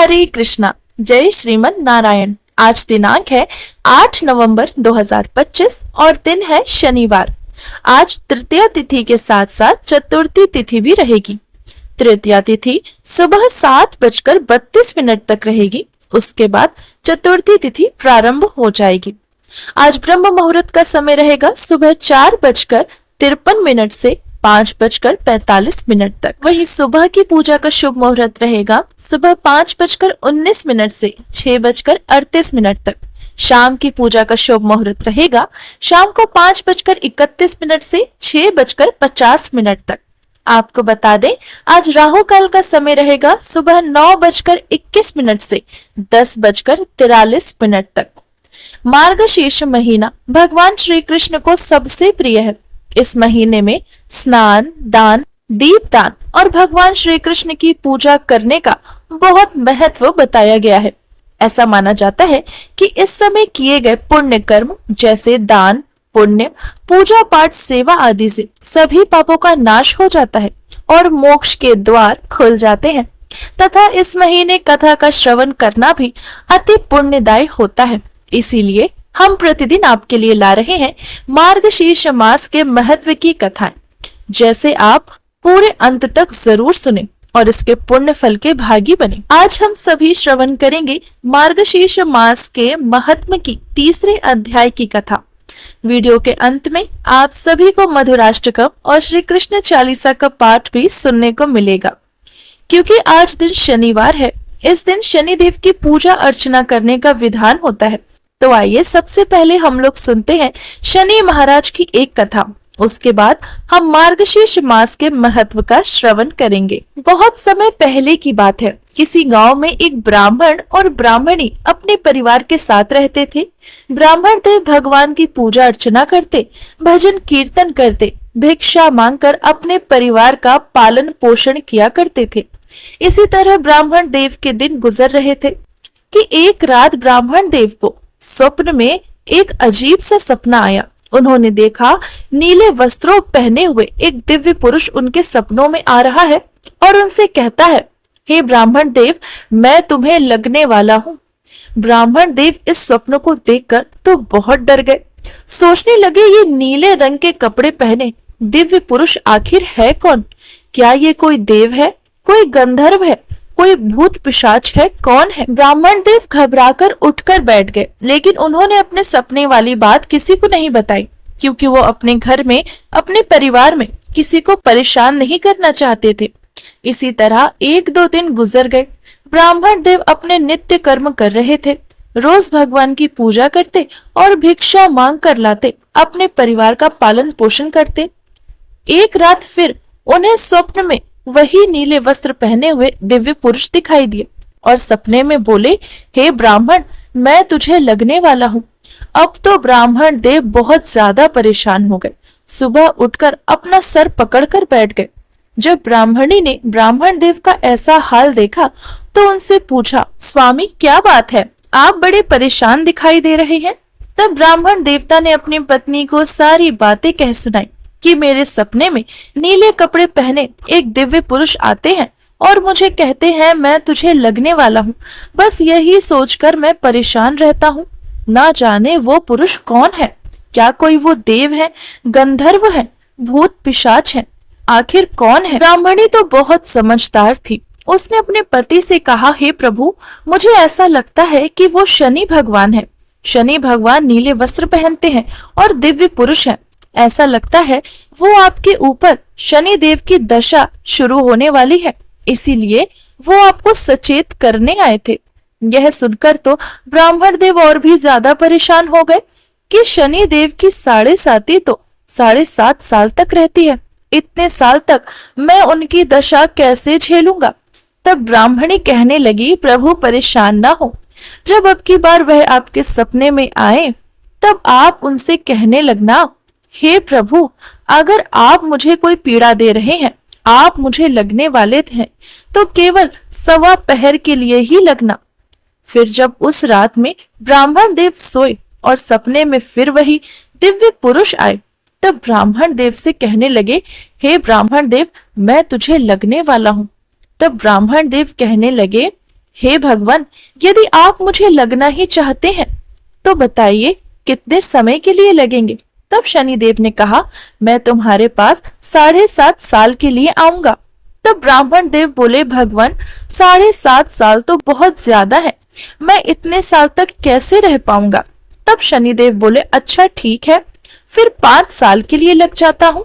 हरे कृष्णा। जय श्रीमन नारायण। आज दिनांक है 8 नवंबर 2025 और दिन है शनिवार। आज तृतीया तिथि के साथ साथ चतुर्थी तिथि भी रहेगी। तृतीया तिथि सुबह 7:32 तक रहेगी। उसके बाद चतुर्थी तिथि प्रारंभ हो जाएगी। आज ब्रह्म मुहूर्त का समय रहेगा सुबह 4:53 से 5:45 तक। वहीं सुबह की पूजा का शुभ मुहूर्त रहेगा सुबह 5:19 से 6:38 तक। शाम की पूजा का शुभ मुहूर्त रहेगा शाम को 5:31 से 6:50 तक। आपको बता दें आज राहु काल का समय रहेगा सुबह 9:21 से 10:43 तक। मार्गशीर्ष महीना भगवान श्री कृष्ण को सबसे प्रिय है। इस महीने में स्नान, दान, दीपदान और भगवान श्री कृष्ण की पूजा करने का बहुत महत्व बताया गया है। ऐसा माना जाता है कि इस समय किए गए पुण्य कर्म जैसे दान, पुण्य, पूजा पाठ, सेवा आदि से सभी पापों का नाश हो जाता है और मोक्ष के द्वार खुल जाते हैं। तथा इस महीने कथा का श्रवण करना भी अति पुण्यदायी होता है। इसीलिए हम प्रतिदिन आपके लिए ला रहे हैं मार्गशीर्ष मास के महत्व की कथाएं। जैसे आप पूरे अंत तक जरूर सुने और इसके पुण्य फल के भागी बने। आज हम सभी श्रवण करेंगे मार्गशीर्ष मास के महत्व की तीसरे अध्याय की कथा। वीडियो के अंत में आप सभी को मधुराष्टकम और श्री कृष्ण चालीसा का पाठ भी सुनने को मिलेगा। क्योंकि आज दिन शनिवार है, इस दिन शनिदेव की पूजा अर्चना करने का विधान होता है। तो आइए सबसे पहले हम लोग सुनते हैं शनि महाराज की एक कथा। उसके बाद हम मार्गशीर्ष मास के महत्व का श्रवण करेंगे। बहुत समय पहले की बात है। किसी गांव में एक ब्राह्मण और ब्राह्मणी अपने परिवार के साथ रहते थे। ब्राह्मण देव भगवान की पूजा अर्चना करते, भजन कीर्तन करते, भिक्षा मांगकर अपने परिवार का पालन पोषण किया करते थे। इसी तरह ब्राह्मण देव के दिन गुजर रहे थे कि एक रात ब्राह्मण देव को स्वप्न में एक अजीब सा सपना आया। उन्होंने देखा नीले वस्त्रों पहने हुए एक दिव्य पुरुष उनके सपनों में आ रहा है और उनसे कहता है, हे ब्राह्मण देव, मैं तुम्हें लगने वाला हूँ। ब्राह्मण देव इस स्वप्न को देखकर तो बहुत डर गए। सोचने लगे ये नीले रंग के कपड़े पहने दिव्य पुरुष आखिर है कौन? क्या ये कोई देव है, कोई गंधर्व है, कोई भूत पिशाच है, कौन है? ब्राह्मण देव घबराकर उठकर बैठ गए, लेकिन उन्होंने अपने सपने वाली बात किसी को नहीं बताई, क्योंकि वो अपने घर में, अपने परिवार में किसी को परेशान नहीं करना चाहते थे। इसी तरह 1-2 दिन गुजर गए। ब्राह्मण देव अपने नित्य कर्म कर रहे थे। रोज भगवान की पूजा करते और भिक्षा मांग कर लाते, अपने परिवार का पालन पोषण करते। एक रात फिर उन्हें स्वप्न में वही नीले वस्त्र पहने हुए दिव्य पुरुष दिखाई दिए और सपने में बोले, हे ब्राह्मण, मैं तुझे लगने वाला हूँ। अब तो ब्राह्मण देव बहुत ज्यादा परेशान हो गए। सुबह उठकर अपना सर पकड़कर बैठ गए। जब ब्राह्मणी ने ब्राह्मण देव का ऐसा हाल देखा तो उनसे पूछा, स्वामी क्या बात है, आप बड़े परेशान दिखाई दे रहे हैं। तब ब्राह्मण देवता ने अपनी पत्नी को सारी बातें कह सुनाई कि मेरे सपने में नीले कपड़े पहने एक दिव्य पुरुष आते हैं और मुझे कहते हैं मैं तुझे लगने वाला हूँ। बस यही सोचकर मैं परेशान रहता हूँ। ना जाने वो पुरुष कौन है, क्या कोई वो देव है, गंधर्व है, भूत पिशाच है, आखिर कौन है? ब्राह्मणी तो बहुत समझदार थी। उसने अपने पति से कहा, हे प्रभु, मुझे ऐसा लगता है कि वो शनि भगवान है। शनि भगवान नीले वस्त्र पहनते हैं और दिव्य पुरुष है। ऐसा लगता है वो आपके ऊपर शनि देव की दशा शुरू होने वाली है, इसीलिए वो आपको सचेत करने आए थे। यह सुनकर तो ब्राह्मण देव और भी ज्यादा परेशान हो गए कि शनि देव की 7.5 तो 7.5 साल तक रहती है। इतने साल तक मैं उनकी दशा कैसे झेलूंगा? तब ब्राह्मणी कहने लगी, प्रभु परेशान ना हो। जब अब की बार वह आपके सपने में आए तब आप उनसे कहने लगना, हे प्रभु, अगर आप मुझे कोई पीड़ा दे रहे हैं, आप मुझे लगने वाले थे, तो केवल 1.25 पहर के लिए ही लगना। फिर जब उस रात में ब्राह्मण देव सोए और सपने में फिर वही दिव्य पुरुष आए, तब ब्राह्मण देव से कहने लगे, हे ब्राह्मण देव, मैं तुझे लगने वाला हूँ। तब ब्राह्मण देव कहने लगे, हे भगवान, यदि आप मुझे लगना ही चाहते हैं तो बताइए कितने समय के लिए लगेंगे। तब शनिदेव ने कहा, मैं तुम्हारे पास 7.5 साल के लिए आऊंगा। तब ब्राह्मण देव बोले, भगवान 7.5 साल तो बहुत ज्यादा है, मैं इतने साल तक कैसे रह पाऊंगा। तब शनिदेव बोले, अच्छा ठीक है, फिर 5 साल के लिए लग जाता हूँ।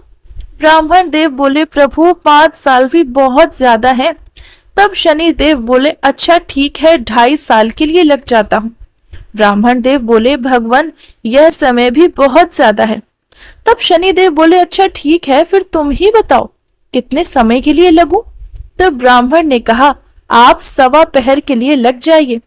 ब्राह्मण देव बोले, प्रभु 5 साल भी बहुत ज्यादा है। तब शनिदेव बोले, अच्छा ठीक है, 2.5 साल के लिए लग जाता हूँ। ब्राह्मण देव बोले, भगवान यह समय भी बहुत ज्यादा है। तब शनिदेव बोले, अच्छा ठीक है, फिर तुम ही बताओ कितने समय के लिए लगूं। तब ब्राह्मण ने कहा, आप 1.25 पहर के लिए लग जाइए।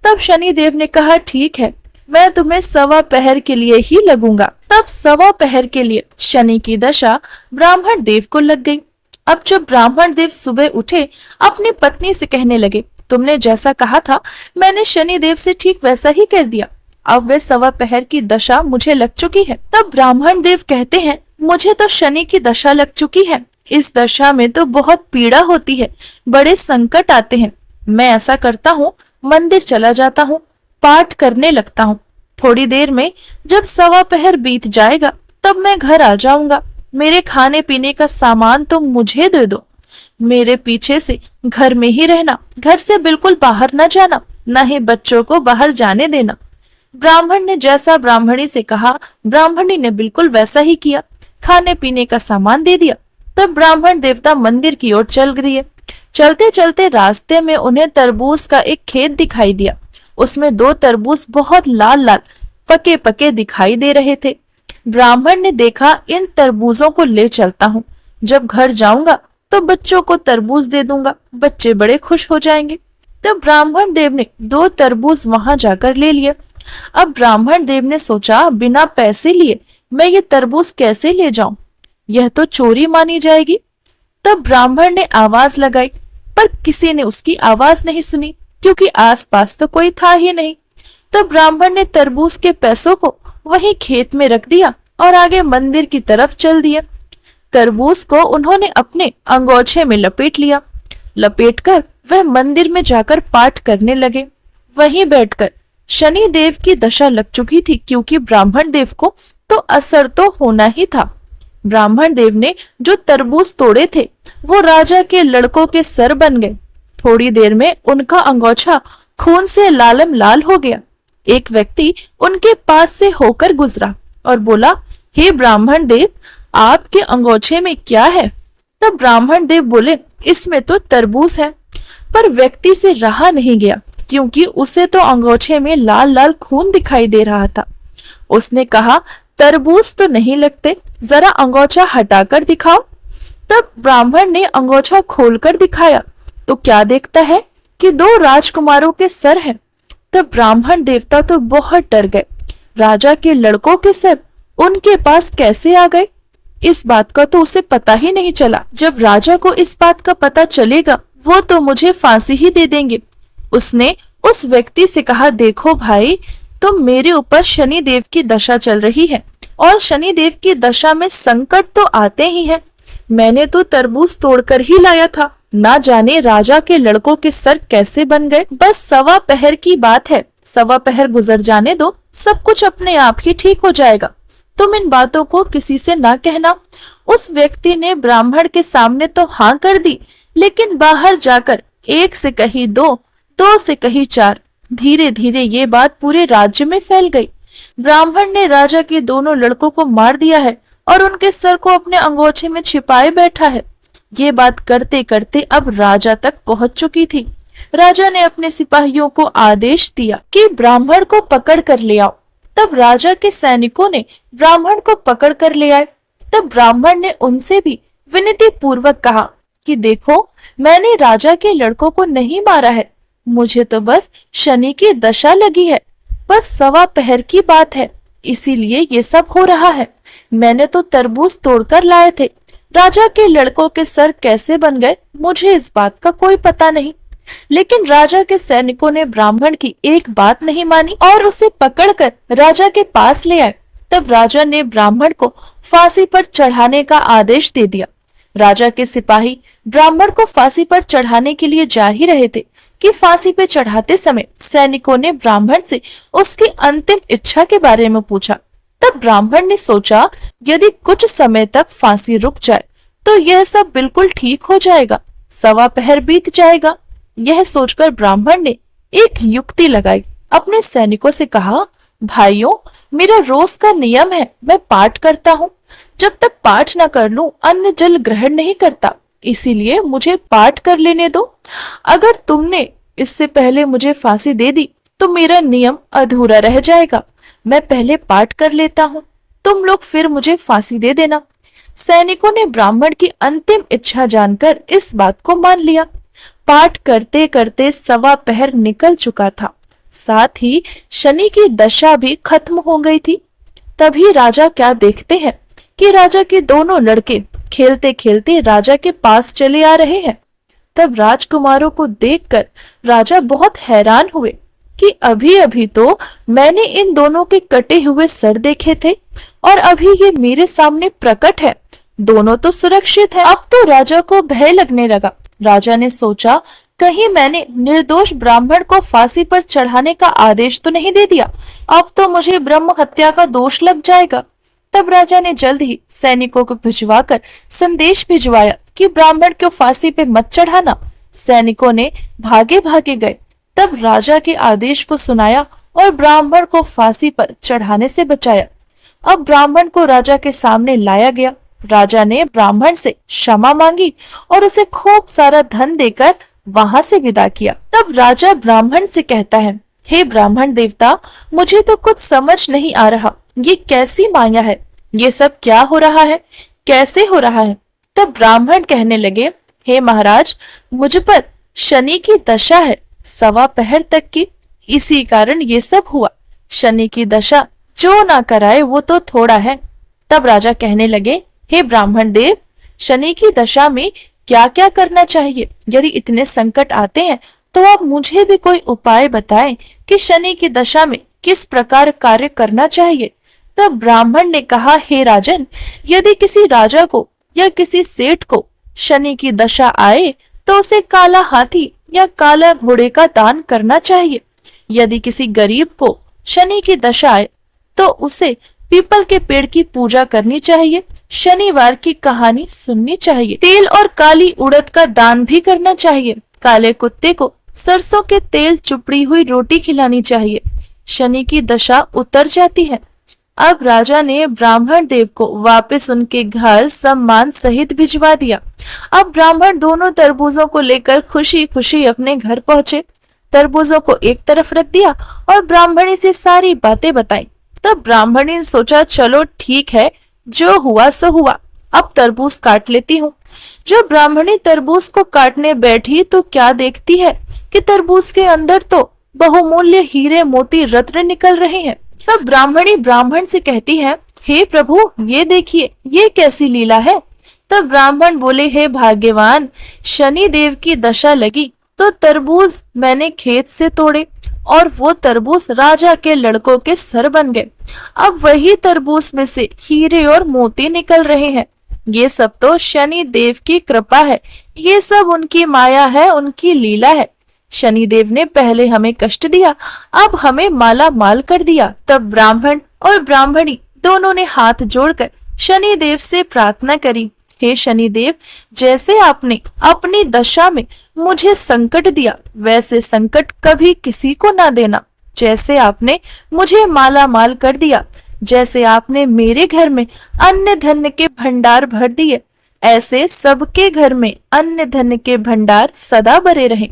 तब शनिदेव ने कहा, ठीक है, मैं तुम्हें 1.25 पहर के लिए ही लगूंगा। तब 1.25 पहर के लिए शनि की दशा ब्राह्मण देव को लग गई। अब जब ब्राह्मण देव सुबह उठे, अपनी पत्नी से कहने लगे, तुमने जैसा कहा था मैंने शनिदेव से ठीक वैसा ही कर दिया। अब वे 1.25 पहर की दशा मुझे लग चुकी है। तब ब्राह्मण देव कहते हैं, मुझे तो शनि की दशा लग चुकी है। इस दशा में तो बहुत पीड़ा होती है, बड़े संकट आते हैं। मैं ऐसा करता हूँ, मंदिर चला जाता हूँ, पाठ करने लगता हूँ। थोड़ी देर में जब 1.25 पहर बीत जाएगा तब मैं घर आ जाऊंगा। मेरे खाने पीने का सामान तो मुझे दे दो। मेरे पीछे से घर में ही रहना, घर से बिल्कुल बाहर न जाना, न ही बच्चों को बाहर जाने देना। ब्राह्मण ने जैसा ब्राह्मणी से कहा, ब्राह्मणी ने बिल्कुल वैसा ही किया, खाने पीने का सामान दे दिया। तब ब्राह्मण देवता मंदिर की ओर चल दिए। चलते चलते रास्ते में उन्हें तरबूज का एक खेत दिखाई दिया। उसमें 2 तरबूज बहुत लाल लाल पके पके दिखाई दे रहे थे। ब्राह्मण ने देखा, इन तरबूजों को ले चलता हूँ, जब घर जाऊंगा तो बच्चों को तरबूज दे दूंगा, बच्चे बड़े खुश हो जाएंगे। तब ब्राह्मण देव ने 2 तरबूज वहां जाकर ले लिए। अब ब्राह्मण देव ने सोचा, बिना पैसे लिए मैं ये तरबूज कैसे ले जाऊं, यह तो चोरी मानी जाएगी। तब ब्राह्मण ने आवाज लगाई, पर किसी ने उसकी आवाज नहीं सुनी, क्योंकि आसपास तो कोई था ही नहीं। तब ब्राह्मण ने तरबूज के पैसों को वहीं खेत में रख दिया और आगे मंदिर की तरफ चल दिए। तरबूज को उन्होंने अपने अंगोछे में लपेट लिया। लपेटकर वह मंदिर में जाकर पाठ करने लगे। वहीं बैठकर शनि देव की दशा लग चुकी थी, क्योंकि ब्राह्मण देव को तो असर तो होना ही था। ब्राह्मण देव ने जो तरबूज तोड़े थे वो राजा के लड़कों के सर बन गए। थोड़ी देर में उनका अंगोछा खून से लालम लाल हो गया। एक व्यक्ति उनके पास से होकर गुजरा और बोला, हे ब्राह्मण देव, आपके अंगोछे में क्या है। तब ब्राह्मण देव बोले, इसमें तो तरबूज है। पर व्यक्ति से रहा नहीं गया, क्योंकि उसे तो अंगोछे में लाल लाल खून दिखाई दे रहा था। उसने कहा, तरबूज तो नहीं लगते, जरा अंगोछा हटाकर दिखाओ। तब ब्राह्मण ने अंगोछा खोलकर दिखाया तो क्या देखता है कि 2 राजकुमारों के सर हैं। तब ब्राह्मण देवता तो बहुत डर गए। राजा के लड़कों के सर उनके पास कैसे आ गए, इस बात का तो उसे पता ही नहीं चला। जब राजा को इस बात का पता चलेगा वो तो मुझे फांसी ही दे देंगे। उसने उस व्यक्ति से कहा, देखो भाई, तुम मेरे ऊपर शनि देव की दशा चल रही है और शनि देव की दशा में संकट तो आते ही हैं। मैंने तो तरबूज तोड़कर ही लाया था, ना जाने राजा के लड़कों के सर कैसे बन गए। बस 1.25 पहर की बात है, 1.25 पहर गुजर जाने दो, सब कुछ अपने आप ही ठीक हो जाएगा। तुम इन बातों को किसी से ना कहना। उस व्यक्ति ने ब्राह्मण के सामने तो हाँ कर दी, लेकिन बाहर जाकर 1 से कही 2, 2 से कही 4, धीरे धीरे ये बात पूरे राज्य में फैल गई। ब्राह्मण ने राजा के दोनों लड़कों को मार दिया है और उनके सर को अपने अंगोछे में छिपाए बैठा है। ये बात करते करते अब राजा तक पहुंच चुकी थी। राजा ने अपने सिपाहियों को आदेश दिया कि ब्राह्मण को पकड़ कर ले आओ। तब राजा के सैनिकों ने ब्राह्मण को पकड़ कर ले आए। तब ब्राह्मण ने उनसे भी विनती पूर्वक कहा कि देखो, मैंने राजा के लड़कों को नहीं मारा है, मुझे तो बस शनि की दशा लगी है। बस 1.25 पहर की बात है, इसीलिए ये सब हो रहा है। मैंने तो तरबूज तोड़कर लाए थे, राजा के लड़कों के सर कैसे बन गए मुझे इस बात का कोई पता नहीं। लेकिन राजा के सैनिकों ने ब्राह्मण की एक बात नहीं मानी और उसे पकड़कर राजा के पास ले आए। तब राजा ने ब्राह्मण को फांसी पर चढ़ाने का आदेश दे दिया। राजा के सिपाही ब्राह्मण को फांसी पर चढ़ाने के लिए जा ही रहे थे कि फांसी पे चढ़ाते समय सैनिकों ने ब्राह्मण से उसकी अंतिम इच्छा के बारे में पूछा। तब ब्राह्मण ने सोचा, यदि कुछ समय तक फांसी रुक जाए तो यह सब बिल्कुल ठीक हो जाएगा, सवा पहर बीत जाएगा। यह सोचकर ब्राह्मण ने एक युक्ति लगाई। अपने सैनिकों से कहा, भाइयों, मेरा रोज का नियम है, मैं पाठ करता हूँ। जब तक पाठ न कर लूं अन्न जल ग्रहण नहीं करता, इसीलिए मुझे पाठ कर लेने दो। अगर तुमने इससे पहले मुझे फांसी दे दी तो मेरा नियम अधूरा रह जाएगा। मैं पहले पाठ कर लेता हूँ, तुम लोग फिर मुझे फांसी दे देना। सैनिकों ने ब्राह्मण की अंतिम इच्छा जानकर इस बात को मान लिया। पाठ करते करते सवा पहर निकल चुका था, साथ ही शनि की दशा भी खत्म हो गई थी। तभी राजा क्या देखते हैं कि राजा के दोनों लड़के खेलते खेलते राजा के पास चले आ रहे हैं। तब राजकुमारों को देखकर राजा बहुत हैरान हुए कि अभी अभी तो मैंने इन दोनों के कटे हुए सर देखे थे और अभी ये मेरे सामने प्रकट है। दोनों तो सुरक्षित है। अब तो राजा को भय लगने लगा। राजा ने सोचा, कहीं मैंने निर्दोष ब्राह्मण को फांसी पर चढ़ाने का आदेश तो नहीं दे दिया, अब तो मुझे ब्रह्म हत्या का दोष लग जाएगा। तब राजा ने जल्द ही सैनिकों को भिजवाकर संदेश भिजवाया कि ब्राह्मण को फांसी पे मत चढ़ाना। सैनिकों ने भागे भागे गए, तब राजा के आदेश को सुनाया और ब्राह्मण को फांसी पर चढ़ाने से बचाया। अब ब्राह्मण को राजा के सामने लाया गया। राजा ने ब्राह्मण से क्षमा मांगी और उसे खूब सारा धन देकर वहां से विदा किया। तब राजा ब्राह्मण से कहता है, हे ब्राह्मण देवता, मुझे तो कुछ समझ नहीं आ रहा, ये कैसी माया है, ये सब क्या हो रहा है, कैसे हो रहा है। तब ब्राह्मण कहने लगे, हे महाराज, मुझ पर शनि की दशा है सवा पहर तक की, इसी कारण ये सब हुआ। शनि की दशा जो ना कराए वो तो थोड़ा है। तब राजा कहने लगे, हे ब्राह्मण देव, शनि की दशा में क्या क्या करना चाहिए? यदि इतने संकट आते हैं तो आप मुझे भी कोई उपाय बताएं कि शनि की दशा में किस प्रकार कार्य करना चाहिए। तब ब्राह्मण ने कहा, हे राजन, यदि किसी राजा को या किसी सेठ को शनि की दशा आए तो उसे काला हाथी या काला घोड़े का दान करना चाहिए। यदि किसी गरीब को शनि की दशा आए तो उसे पीपल के पेड़ की पूजा करनी चाहिए, शनिवार की कहानी सुननी चाहिए, तेल और काली उड़द का दान भी करना चाहिए, काले कुत्ते को सरसों के तेल चुपड़ी हुई रोटी खिलानी चाहिए। शनि की दशा उतर जाती है। अब राजा ने ब्राह्मण देव को वापस उनके घर सम्मान सहित भिजवा दिया। अब ब्राह्मण दोनों तरबूजों को लेकर खुशी खुशी अपने घर पहुंचे। तरबूजों को एक तरफ रख दिया और ब्राह्मणी से सारी बातें बताई। तब ब्राह्मणी ने सोचा, चलो ठीक है, जो हुआ सो हुआ, अब तरबूज काट लेती हूँ। जब ब्राह्मणी तरबूज को काटने बैठी तो क्या देखती है कि तरबूज के अंदर तो बहुमूल्य हीरे मोती रत्न निकल रहे हैं। तब ब्राह्मणी ब्राह्मण से कहती है, हे प्रभु, ये देखिए, ये कैसी लीला है। तब ब्राह्मण बोले, हे भाग्यवान, शनि देव की दशा लगी तो तरबूज मैंने खेत से तोड़े और वो तरबूज राजा के लड़कों के सर बन गए। अब वही तरबूज में से हीरे और मोती निकल रहे हैं। ये सब तो शनि देव की कृपा है, ये सब उनकी माया है, उनकी लीला है। शनि देव ने पहले हमें कष्ट दिया, अब हमें माला माल कर दिया। तब ब्राह्मण और ब्राह्मणी दोनों ने हाथ जोड़कर शनि देव से प्रार्थना करी, हे शनि देव, जैसे आपने अपनी दशा में मुझे संकट दिया वैसे संकट कभी किसी को ना देना। जैसे आपने मुझे माला माल कर दिया, जैसे आपने मेरे घर में अन्न धन के भंडार भर दिए, ऐसे सबके घर में अन्न धन के भंडार सदा भरे रहें।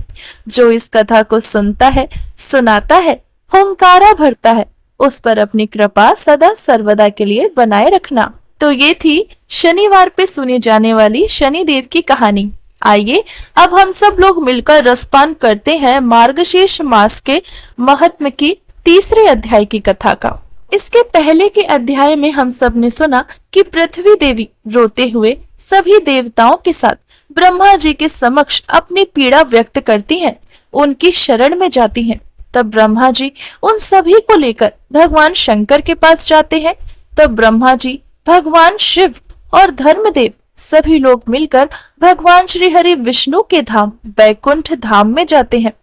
जो इस कथा को सुनता है, सुनाता है, हुंकारा भरता है, उस पर अपनी कृपा सदा सर्वदा के लिए बनाए रखना। तो ये थी शनिवार पे सुनी जाने वाली शनि देव की कहानी। आइए अब हम सब लोग मिलकर रसपान करते हैं मार्गशीर्ष मास के महात्म्य की तीसरे अध्याय की कथा का। इसके पहले के अध्याय में हम सब ने सुना कि पृथ्वी देवी रोते हुए सभी देवताओं के साथ ब्रह्मा जी के समक्ष अपनी पीड़ा व्यक्त करती हैं, उनकी शरण में जाती हैं। तब ब्रह्मा जी उन सभी को लेकर भगवान शंकर के पास जाते हैं। तब ब्रह्मा जी, भगवान शिव और धर्मदेव सभी लोग मिलकर भगवान श्री हरि विष्णु के धाम बैकुंठ धाम में जाते हैं।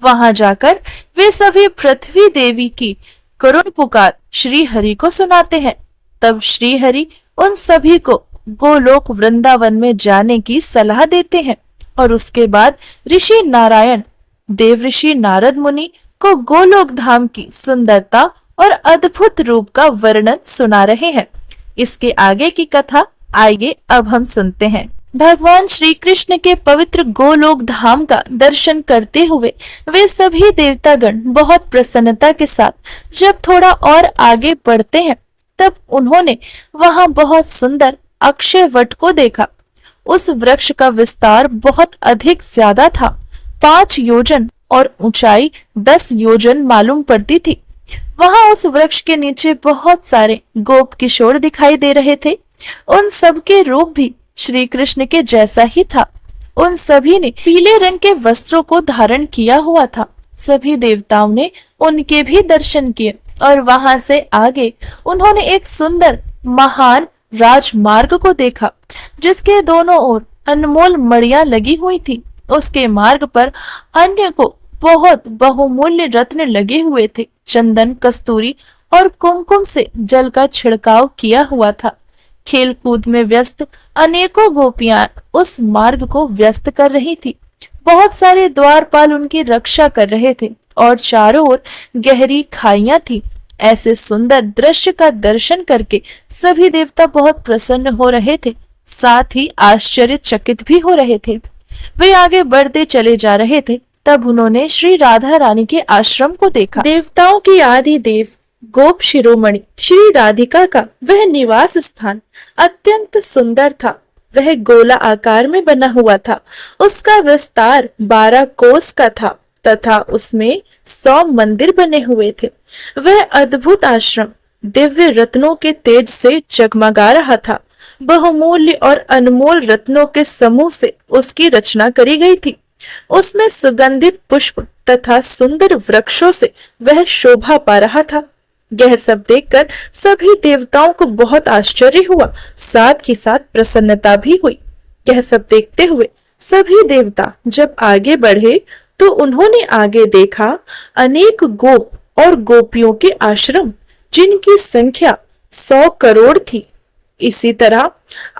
वहां जाकर वे सभी पृथ्वी देवी की करुण पुकार श्री हरि को सुनाते हैं। तब श्री हरि उन सभी को गोलोक वृंदावन में जाने की सलाह देते हैं और उसके बाद ऋषि नारायण देव ऋषि नारद मुनि को गोलोक धाम की सुंदरता और अद्भुत रूप का वर्णन सुना रहे हैं। इसके आगे की कथा आइए अब हम सुनते हैं। भगवान श्री कृष्ण के पवित्र गोलोक धाम का दर्शन करते हुए वे सभी देवतागण बहुत प्रसन्नता के साथ जब थोड़ा और आगे बढ़ते हैं, तब उन्होंने वहां बहुत सुंदर अक्षय वट को देखा। उस वृक्ष का विस्तार बहुत अधिक ज्यादा था। 5 योजन और ऊंचाई 10 योजन मालूम पड़ती थी। वहां उस वृक्ष के नीचे बहुत सारे गोप किशोर दिखाई दे रहे थे। उन सब के रूप भी श्री कृष्ण के जैसा ही था। उन सभी ने पीले रंग के वस्त्रों को धारण किया हुआ था। सभी देवताओं ने उनके भी दर्शन किए और वहां से आगे उन्होंने एक सुंदर महान राजमार्ग को देखा, जिसके दोनों ओर अनमोल मड़ियां लगी हुई थी। उसके मार्ग पर अन्य को बहुत बहुमूल्य रत्न लगे हुए थे। चंदन, कस्तूरी और कुमकुम से जल का छिड़काव किया हुआ था। खेल कूद में व्यस्त अनेकों गोपियां उस मार्ग को व्यस्त कर रही थी। बहुत सारे द्वारपाल उनकी रक्षा कर रहे थे और चारों ओर गहरी खाइयां थी। ऐसे सुंदर दृश्य का दर्शन करके सभी देवता बहुत प्रसन्न हो रहे थे, साथ ही आश्चर्यचकित भी हो रहे थे। वे आगे बढ़ते चले जा रहे थे। तब उन्होंने श्री राधा रानी के आश्रम को देखा। देवताओं की आदि देव गोप शिरोमणि श्री राधिका का वह निवास स्थान अत्यंत सुंदर था। वह गोला आकार में बना हुआ था। उसका विस्तार 12 कोस का था तथा उसमें 100 मंदिर बने हुए थे। वह अद्भुत आश्रम दिव्य रत्नों के तेज से जगमगा रहा था। बहुमूल्य और अनमोल रत्नों के समूह से उसकी रचना करी गई थी। उसमें सुगंधित पुष्प तथा सुंदर वृक्षों से वह शोभा पा रहा था। यह सब देखकर सभी देवताओं को बहुत आश्चर्य हुआ, साथ ही साथ प्रसन्नता भी हुई। यह सब देखते हुए सभी देवता जब आगे बढ़े तो उन्होंने आगे देखा अनेक गोप और गोपियों के आश्रम, जिनकी संख्या 100 करोड़ थी। इसी तरह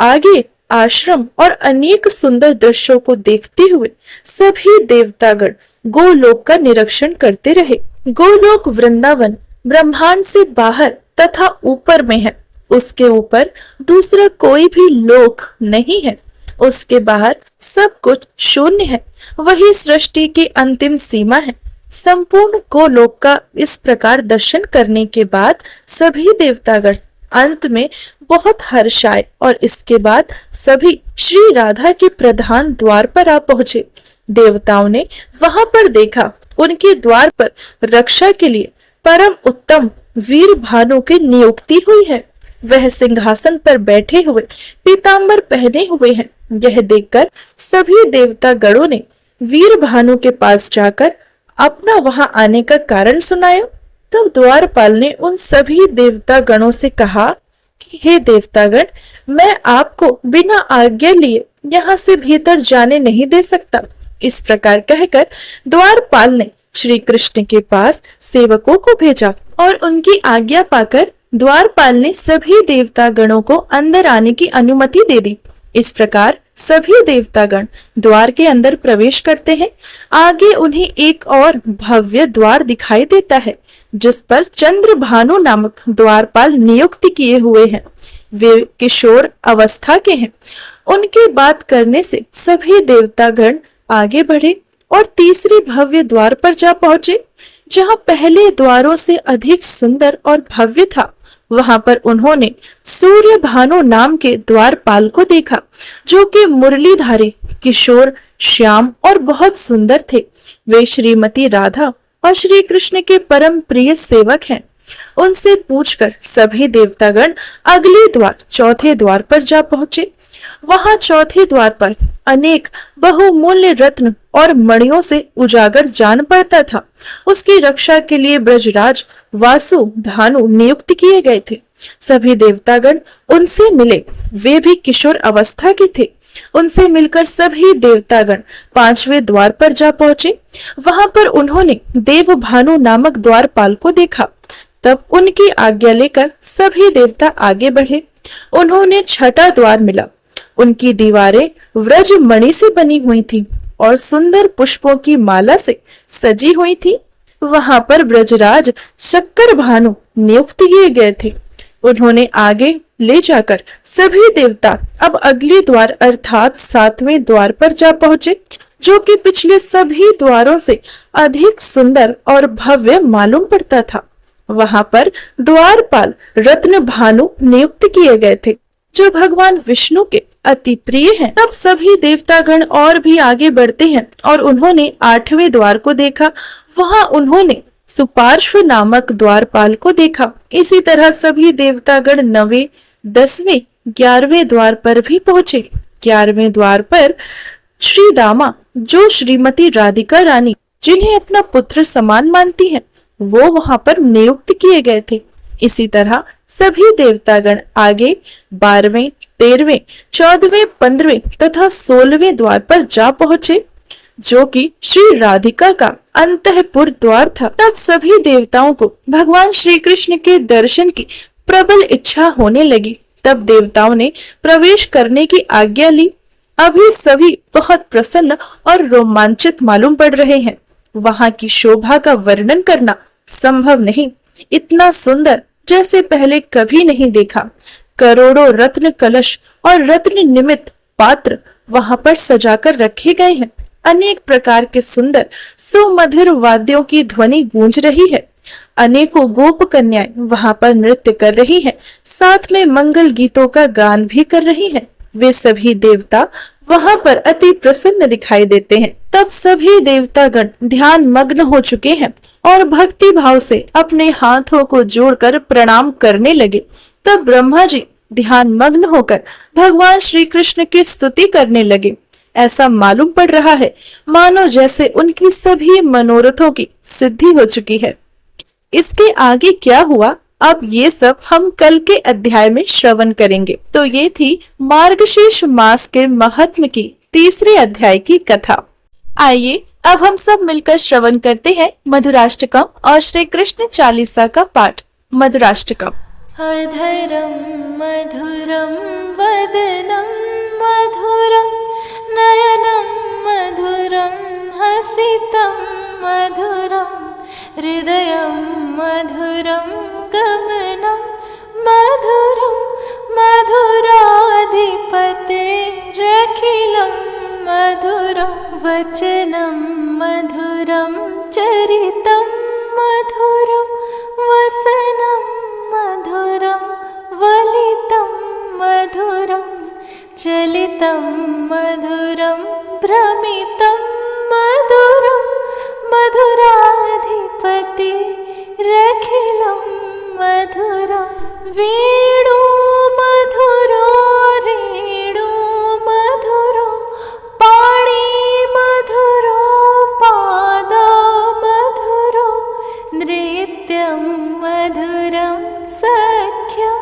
आगे आश्रम और अनेक सुंदर दृश्यों को देखते हुए सभी देवतागण गोलोक का निरीक्षण करते रहे। गोलोक वृंदावन ब्रह्मांड से बाहर तथा ऊपर में है। उसके ऊपर दूसरा कोई भी लोक नहीं है। उसके बाहर सब कुछ शून्य है। वही सृष्टि की अंतिम सीमा है। संपूर्ण गोलोक का इस प्रकार दर्शन करने के बाद सभी देवतागण अंत में बहुत हर्ष आए और इसके बाद सभी श्री राधा के प्रधान द्वार पर आ पहुंचे। देवताओं ने वहां पर देखा, उनके द्वार पर रक्षा के लिए परम उत्तम वीर भानु की नियुक्ति हुई है। वह सिंहासन पर बैठे हुए पीतांबर पहने हुए हैं। यह देखकर सभी देवता गणों ने वीर भानु के पास जाकर अपना वहां आने का कारण सुनाया। तब द्वारपाल ने उन सभी देवता गणों से कहा कि हे देवतागण, मैं आपको बिना आज्ञा लिए यहाँ से भीतर जाने नहीं दे सकता। इस प्रकार कहकर द्वारपाल ने श्री कृष्ण के पास सेवकों को भेजा और उनकी आज्ञा पाकर द्वारपाल ने सभी देवता गणों को अंदर आने की अनुमति दे दी। इस प्रकार सभी देवतागण द्वार के अंदर प्रवेश करते हैं। आगे उन्हें एक और भव्य द्वार दिखाई देता है, जिस पर चंद्रभानु नामक द्वारपाल नियुक्त किए हुए हैं। वे किशोर अवस्था के हैं। उनकी बात करने से सभी देवतागण आगे बढ़े और तीसरे भव्य द्वार पर जा पहुंचे, जहां पहले द्वारों से अधिक सुंदर और भव्य था। वहां पर उन्होंने सूर्य भानु नाम के द्वारपाल को देखा, जो कि मुरलीधारी किशोर श्याम और बहुत सुंदर थे। वे श्रीमती राधा और श्री कृष्ण के परम प्रिय सेवक हैं। उनसे पूछकर सभी देवतागण अगले द्वार चौथे द्वार पर जा पहुंचे। वहां चौथे द्वार पर अनेक बहुमूल्य रत्न और मणियों से उजागर जान पड़ता था। उसकी रक्षा के लिए ब्रजराज वासु भानु नियुक्त किए गए थे। सभी देवतागण उनसे मिले। वे भी किशोर अवस्था के थे। उनसे मिलकर सभी देवतागण पांचवें द्वार पर जा पहुंचे। वहां पर उन्होंने देव भानु नामक द्वारपाल को देखा। तब उनकी आज्ञा लेकर सभी देवता आगे बढ़े। उन्होंने छठा द्वार मिला। उनकी दीवारें व्रज मणि से बनी हुई थी और सुंदर पुष्पों की माला से सजी हुई थी। वहां पर ब्रजराज शक्कर भानु नियुक्त किए गए थे। उन्होंने आगे ले जाकर सभी देवता अब अगले द्वार अर्थात सातवें द्वार पर जा पहुंचे, जो कि पिछले सभी द्वारों से अधिक सुंदर और भव्य मालूम पड़ता था। वहां पर द्वारपाल रत्न भानु नियुक्त किए गए थे, जो भगवान विष्णु के अति प्रिय हैं। तब सभी देवतागण और भी आगे बढ़ते हैं और उन्होंने आठवें द्वार को देखा। वहां उन्होंने सुपार्श्व नामक द्वारपाल को देखा। इसी तरह सभी देवतागण 9वें, 10वें, 11वें द्वार पर भी पहुंचे। 11वें द्वार पर श्री दामा, जो श्रीमती राधिका रानी जिन्हें अपना पुत्र समान मानती हैं, वो वहां पर नियुक्त किए गए थे। इसी तरह सभी देवतागण आगे 12वें, 13वें, 14वें, 15वें तथा 16वें द्वार पर जा पहुंचे, जो कि श्री राधिका का अंतःपुर द्वार था। तब सभी देवताओं को भगवान श्री कृष्ण के दर्शन की प्रबल इच्छा होने लगी। तब देवताओं ने प्रवेश करने की आज्ञा ली। अभी सभी बहुत प्रसन्न और रोमांचित मालूम पड़ रहे हैं। वहां की शोभा का वर्णन करना संभव नहीं। इतना सुंदर जैसे पहले कभी नहीं देखा। करोड़ों रत्न कलश और रत्न निमित्त पात्र वहां पर सजाकर रखे गए हैं। अनेक प्रकार के सुंदर सुमधुर वाद्यों की ध्वनि गूंज रही है। अनेकों गोप कन्याएं वहां पर नृत्य कर रही हैं, साथ में मंगल गीतों का गान भी कर रही हैं। वे सभी देवता वहां पर अति प्रसन्न दिखाई देते हैं। तब सभी देवतागण ध्यान मग्न हो चुके हैं और भक्ति भाव से अपने हाथों को जोड़कर प्रणाम करने लगे। तब ब्रह्मा जी ध्यान मग्न होकर भगवान श्री कृष्ण की स्तुति करने लगे। ऐसा मालूम पड़ रहा है मानो जैसे उनकी सभी मनोरथों की सिद्धि हो चुकी है। इसके आगे क्या हुआ, अब ये सब हम कल के अध्याय में श्रवण करेंगे। तो ये थी मार्गशीर्ष मास के महात्म की तीसरे अध्याय की कथा। आइए अब हम सब मिलकर श्रवण करते हैं मधुराष्टकम और श्री कृष्ण चालीसा का पाठ। मधुराष्टकम। अधरं मधुरं वदनं मधुरं नयनं मधुरं हसितं मधुरं हृदयं मधुरं गमनं मधुरं मधुराधिपतेरखिलं मधुरं वचनं मधुरं चरितं मधुरं वसनं मधुरं वलितं मधुरं चलितं मधुरं भ्रमितं मधुरं मधुराधिपतिरखिलं मधुरं वेणु मधुरो रेणु मधुरो पाणि मधुरो पाद मधुरो नृत्यं मधुरं सख्यं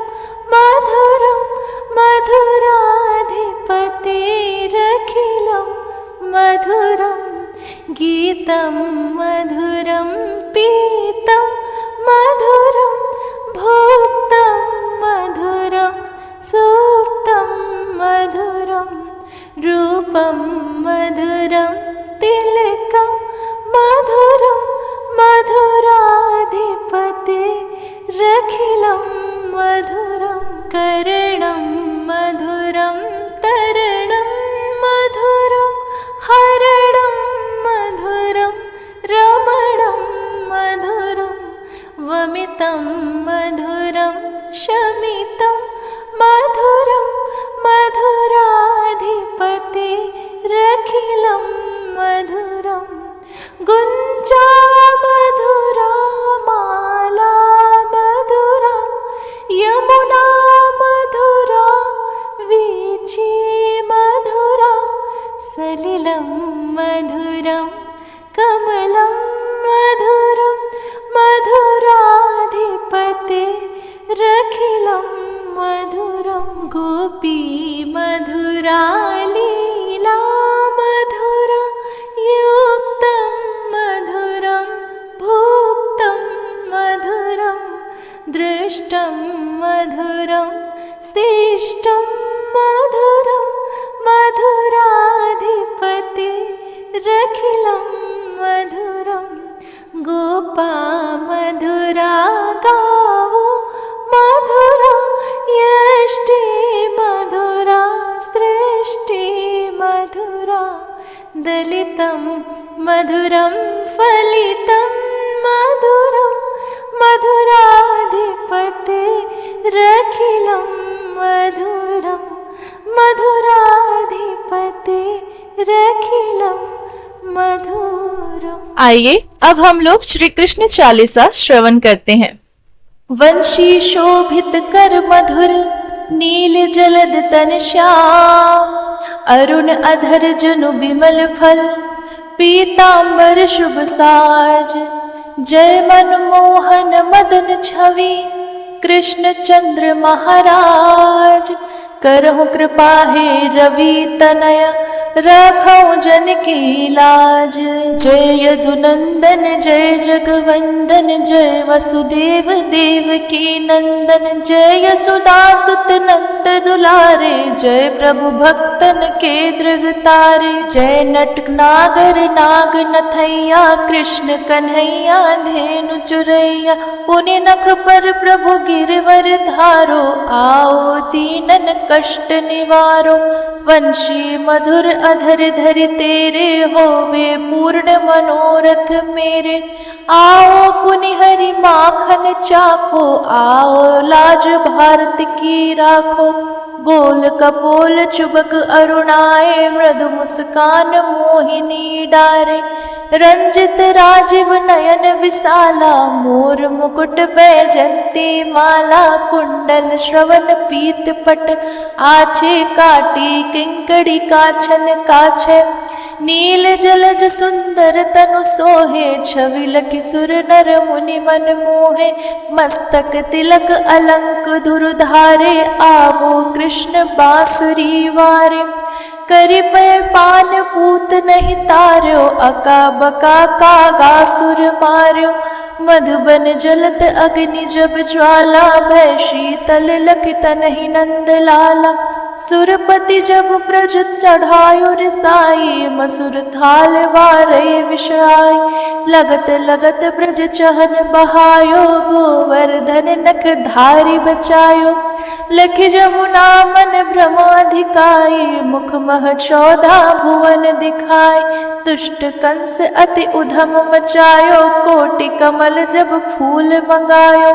मधुरं मधुराधिपतिरखिलं मधुरं गीतं मधुरं पीतं मधुरं भुक्तं मधुरं सुप्तं मधुरं रूपं मधुरं तिलकं मधुरं मधुराधिपतिरखिलं मधुरं कर्णं मधुरं तरणं मधुरं हरणं मधुरं रमणं मधुरं वमितं मधुरं शमितं मधुरं मधुराधिपतिरखिलं मधुरं गुञ्जा मधुरा माला मधुरा यमुना मधुरा वीची शिष्टं मधुरं शिष्टं मधुरं मधुराधिपतिरखिलं मधुरं गोपा मधुरा गावो मधुरा यष्टि मधुरा सृष्टि मधुरा दलितं मधुरं फलितं मधुरं मधुराधिपतिरखिलं मधुरं मधुराधिपतिरखिलं मधुरम। आइए अब हम लोग श्री कृष्ण चालीसा श्रवण करते हैं। वंशी शोभित कर मधुर नील जलद तन श्याम, अरुण अधर जनु बिमल फल पीतांबर शुभ साज, जय मनमोहन मदन छवि कृष्ण चंद्र महाराज, करहु कृपा हे रवि तनय रखो जन की लाज, जय यदुनंदन जय जगवंदन जय वसुदेव देव की नंदन, जय यशोदासुत नंद दुलारे, जय प्रभु भक्तन के दृग तारे, जय नट नागर नाग नथैया कृष्ण कन्हैया धेनु चुरैया, पुनि नख पर प्रभु गिरवर धारो, आओ दीनन कष्ट निवारो, वंशी मधुर अधर धरि तेरे होवे पूर्ण मनोरथ मेरे, आओ पुनि हरि माखन चाखो, आओ लाज भारत की राखो, गोल कपोल चुबक अरुणाए मृदु मुस्कान मोहिनी डारे, रंजित राजीव नयन विशाला मोर मुकुट वैजंती माला, कुंडल श्रवण पीत पट आछे काटी किंकड़ी काछन काछे, नील जलज सुंदर तनु सोहे, छवि लखि सुर नर मुनि मन मोहे, मस्तक तिलक अलंक धुर धारे, आवो कृष्ण बांसुरी वारे, करि पै पान पूत नहीं तार्यो, अका बका कागा सुर मार्यो, मधुबन जलत अग्नि जब ज्वाला, भय शीतल लखि तनहि नंद लाला, सुरपति जब ब्रज चढ़ायो रिसाई, मसुर थाल वारे विषाई, लगत लगत ब्रज चहन बहायो, गोवर्धन नख धारी बचायो, लखि जमुना मन भ्रम अधिकाई, मुख मह 14 भुवन दिखाई, दुष्ट कंस अति उधम मचायो, कोटि कमल जब फूल मंगायो,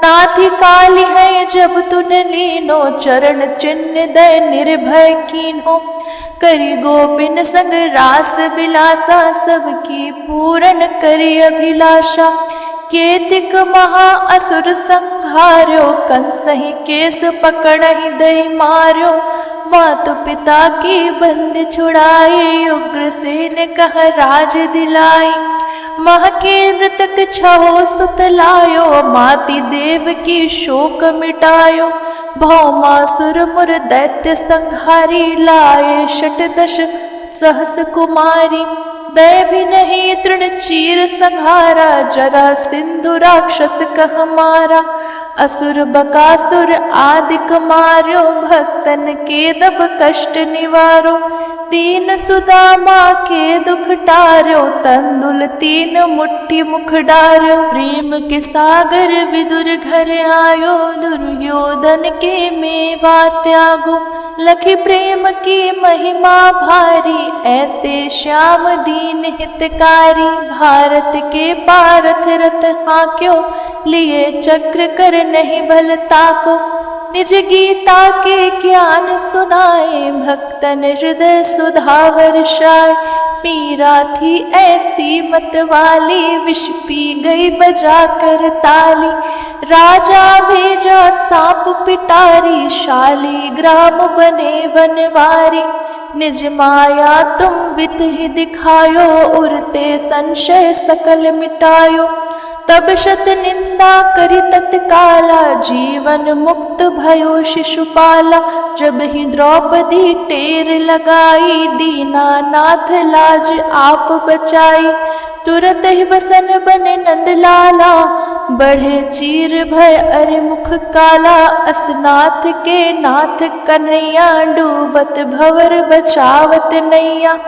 नाथी काली है जब तुन लीनो, चरण चिन्ह दय निर्भय कीन्हो, करि गोपिन संग रास बिलासा, सबकी पूरन करि अभिलाषा, केतिक महा असुर संहार्यो, कंसहि केस पकड़हि दई मार्यो, मातु पिता की बंद छुड़ाई, उग्रसेन कह राज दिलाई, मह के मृतक छहो सुत लायो, माति देव की शोक मिटायो, भौमासुर मुर दैत्य संहारी, लाए 68 सहस कुमारी, दय भी नहीं तृण चीर संहारा, जरा सिंधु राक्षस कह मारा, असुर बकासुर आदिक मार्यो, भक्तन के दब कष्ट निवारो, दीन सुदामा के दुख टार्यो, तंदुल 3 मुट्ठी मुख डार्यो, प्रेम के सागर विदुर घर आयो, दुर्योधन के मेवा त्यागो, लखि प्रेम की महिमा भारी, ऐसे श्याम दीन हितकारी, भारत के पारथ रथ हाक्यो, लिए चक्र कर नहीं भल ताको, निज गीता के ज्ञान सुनाए, भक्तन हृदय सुधा वर्षाए, मीरा थी ऐसी मत वाली, विष पी गई बजा कर ताली, राजा भेजा सांप पिटारी, शाली ग्राम बने बनवारी, निज माया तुम वित ही दिखायो, उरते संशय सकल मिटायो, तब शत निंदा करी तत्काला, जीवन मुक्त भयो शिशुपाला, जब ही द्रौपदी टेर लगाई, दीनानाथ लाज आप बचाई, तुरत ही बसन बने नंद लाला, बढ़े चीर भय अरे मुख काला, असनाथ के नाथ कन्हैया, डूबत भवर बचावत नैया।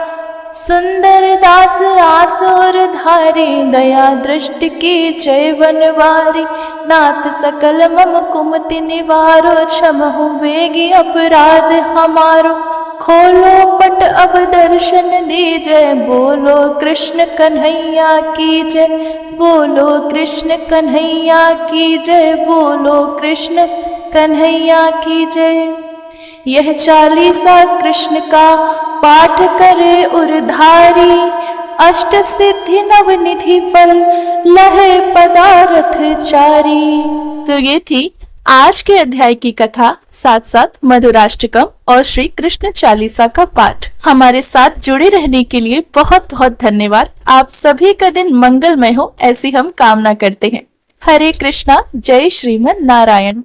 सुंदर दास आसुर धारी, दया दृष्टि की जय बनवारी। नाथ सकल मम कुमति निवारो, क्षमहु बेगी अपराध हमारो। खोलो पट अब दर्शन दीजय, बोलो कृष्ण कन्हैया की जय। बोलो कृष्ण कन्हैया की जय, बोलो कृष्ण कन्हैया की जय। यह चालीसा कृष्ण का पाठ करे उरधारी, अष्ट सिद्धि नव निधि फल लहे पदारथ चारी। तो ये थी आज के अध्याय की कथा, साथ साथ मधुराष्टकम और श्री कृष्ण चालीसा का पाठ। हमारे साथ जुड़े रहने के लिए बहुत बहुत धन्यवाद। आप सभी का दिन मंगलमय हो ऐसी हम कामना करते हैं। हरे कृष्णा, जय श्रीमन नारायण।